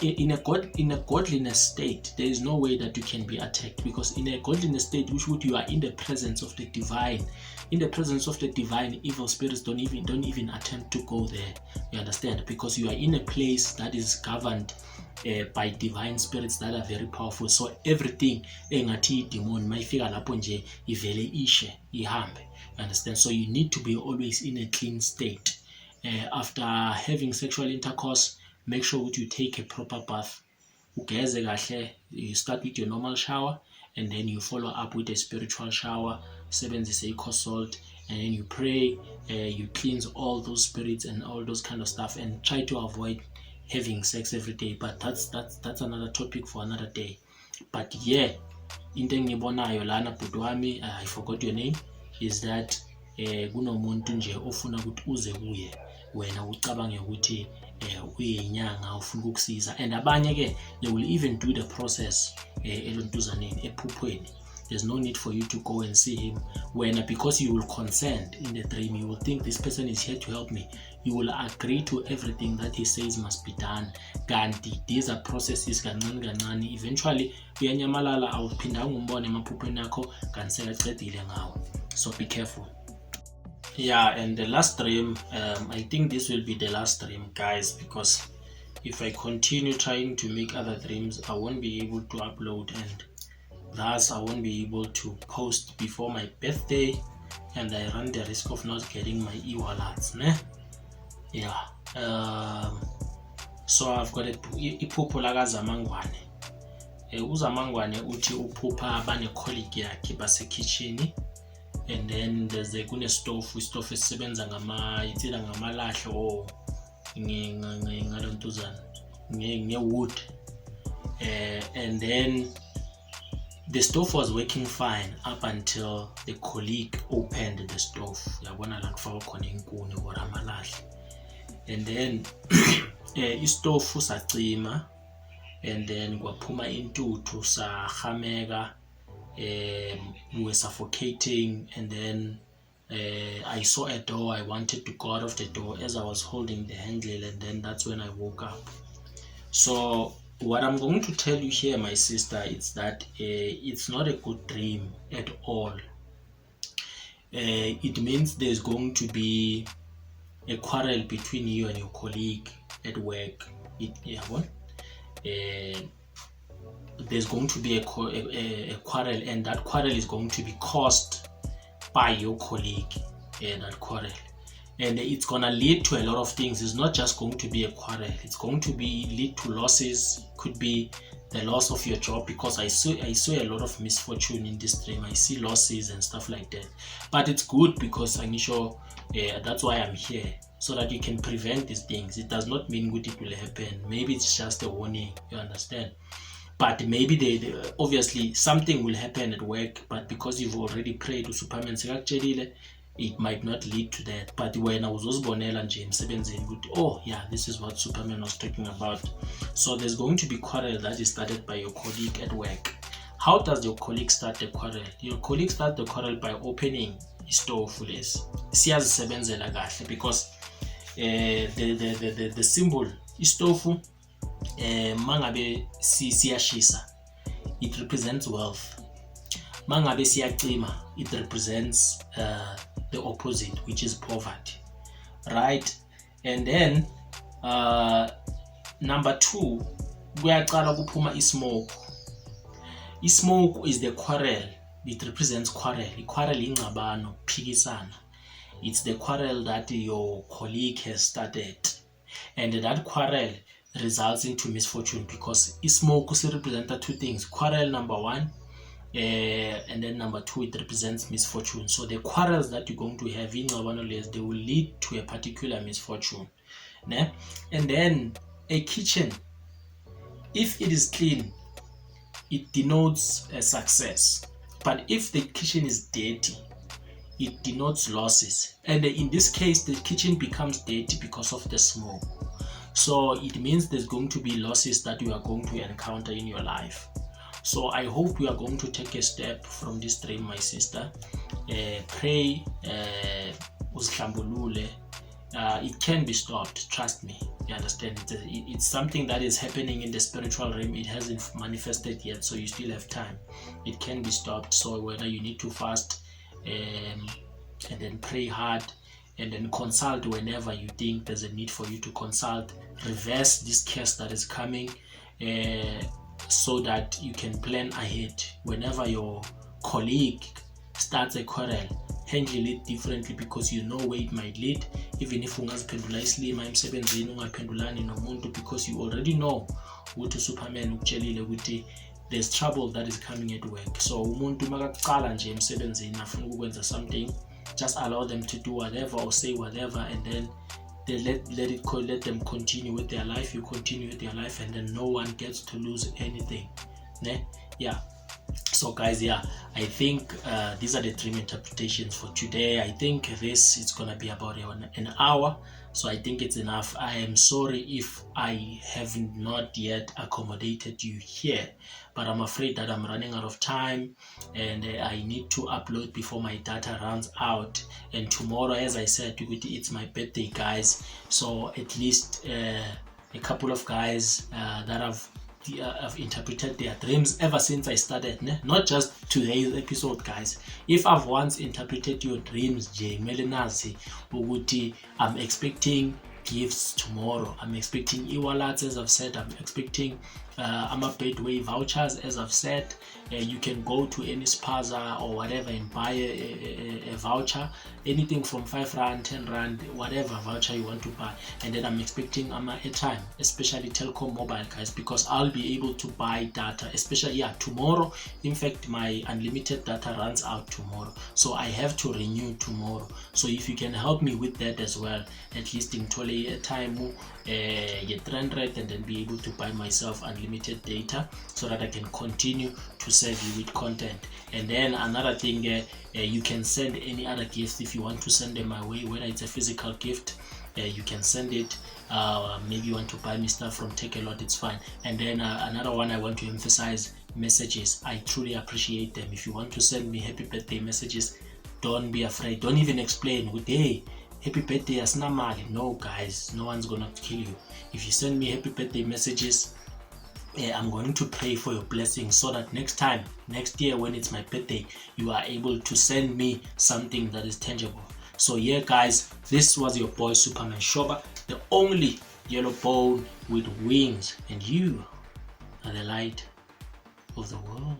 in a godliness state there is no way that you can be attacked, because in a godliness state which would you are in the presence of the divine. In the presence of the divine, evil spirits don't even attempt to go there. You understand? Because you are in a place that is governed by divine spirits that are very powerful. So everything engathi demon mayifika lapho nje ivele ishe ihambe. You understand? So you need to be always in a clean state. After having sexual intercourse, make sure that you take a proper bath. Ugeze kahle. You start with your normal shower and then you follow up with a spiritual shower. Sebenzise coarse salt, and then you pray, you cleanse all those spirits and all those kind of stuff, and try to avoid having sex every day. But that's another topic for another day. But yeah, into engibonayo lana bhuti wami, I forgot your name, is that kunomuntu nje ofuna ukuthi uze kuye wena ucabange ukuthi uyinyanga ufuna ukukusiza, and abanye ke they will even do the process elontuzaneni ephuphweni. There's no need for you to go and see him because you will consent in the dream. You will think this person is here to help me. You will agree to everything that he says must be done. Kanti these are processes kancane. Eventually uyanyamalala, awuphindanga umbone emaphupheni akho kanti sekaqedile ngawo. So be careful. Yeah, and the last dream, I think this will be the last dream, guys, because if I continue trying to make other dreams, I won't be able to upload, and thus I won't be able to post before my birthday, and I run the risk of not getting my e-wallets, ne? Yeah. So I've got iphupho laka Zamangwane. uZamangwane uthi uphupha abane colleague yakhe base kitchen, and then there's kune stove esisebenza itsela ngamalahle or ngalontuzana ngewood, and then the stove was working fine up until the colleague opened the stove. Yabona la kufaka khona inkuni or amalahle, and then istove sacima, and then kwaphuma intuthu sahameka we were suffocating, and then I saw a door. I wanted to go out of the door as I was holding the handle, and then that's when I woke up. So what I'm going to tell you here, my sister, is that it's not a good dream at all. It means there's going to be a quarrel between you and your colleague at work. There's going to be a quarrel, and that quarrel is going to be caused by your colleague, that quarrel. And it's going to lead to a lot of things. It's not just going to be a quarrel. It's going to lead to losses. Could be the loss of your job, because I saw a lot of misfortune in this dream. I see losses and stuff like that. But it's good, because I'm sure that's why I'm here, so that you can prevent these things. It does not mean good it will happen. Maybe it's just a warning, you understand? But maybe obviously something will happen at work, but because you've already prayed to Superman, it might not lead to that. But when I was Bonella and James oh yeah, this is what Superman was talking about. So there's going to be quarrel that is started by your colleague at work. How does your colleague start the quarrel? Your colleague starts the quarrel by opening iStove, because the symbol iStove, mangabe siyashisa, it represents wealth. Mangabe siyacima, it represents the opposite, which is poverty, right? And then number 2, kuyaqala kuphuma ismoke. Ismoke is the quarrel. It represents quarrel. Quarrel ingxabano, phikisana. It's the quarrel that your colleague has started, and that quarrel results into misfortune, because ismoke represents 2 things: quarrel number 1, and then number 2, it represents misfortune. So the quarrels that you're going to have in they will lead to a particular misfortune. And then a kitchen, if it is clean, it denotes a success. But if the kitchen is dirty, it denotes losses. And in this case, the kitchen becomes dirty because of the smoke. So it means there's going to be losses that you are going to encounter in your life. So I hope we are going to take a step from this dream, my sister. Pray, it can be stopped, trust me. You understand? It's something that is happening in the spiritual realm. It hasn't manifested yet, so you still have time. It can be stopped. So whether you need to fast and then pray hard, and then consult whenever you think there's a need for you to consult, reverse this curse that is coming, so that you can plan ahead. Whenever your colleague starts a quarrel, handle it differently, because you know where it might lead. Even if ungaziphendula isilima emsebenzini, ungaphendulani nomuntu, because you already know ukuthi Superman ukutshelile ukuthi there's trouble that is coming at work. So umuntu makakuqala nje emsebenzini afuna ukwenza something, just allow them to do whatever or say whatever, and then they let them continue with their life. You continue with your life, and then no one gets to lose anything. Yeah. So guys, yeah, I think these are the dream interpretations for today. I think this is gonna be about an hour, so I think it's enough. I am sorry if I have not yet accommodated you here, but I'm afraid that I'm running out of time, and I need to upload before my data runs out. And tomorrow, as I said, it's my birthday, guys, so at least a couple of guys that I've interpreted their dreams ever since I started, not just today's episode, guys. If I've once interpreted your dreams, I'm expecting gifts tomorrow. I'm expecting e-wallets, as I've said. I'm expecting Betway vouchers, as I've said. You can go to any spaza or whatever and buy a voucher, anything from 5 rand, 10 rand, whatever voucher you want to buy. And then I'm expecting airtime, especially telecom mobile, guys, because I'll be able to buy data, especially tomorrow. In fact, my unlimited data runs out tomorrow, so I have to renew tomorrow. So if you can help me with that as well, at least in time get 300, and then be able to buy myself unlimited data, so that I can continue to serve you with content. And then another thing, you can send any other gifts if you want to send them my way, whether it's a physical gift, you can send it. Maybe you want to buy me stuff from Take A Lot, it's fine. And then another one I want to emphasize, messages, I truly appreciate them. If you want to send me happy birthday messages, don't be afraid. Don't even explain with, hey, happy birthday asnamali. No guys, no one's gonna kill you. If you send me happy birthday messages, I'm going to pray for your blessings so that next year when it's my birthday, you are able to send me something that is tangible. So yeah guys, this was your boy Superman Shoba, the only yellow bone with wings, and you are the light of the world.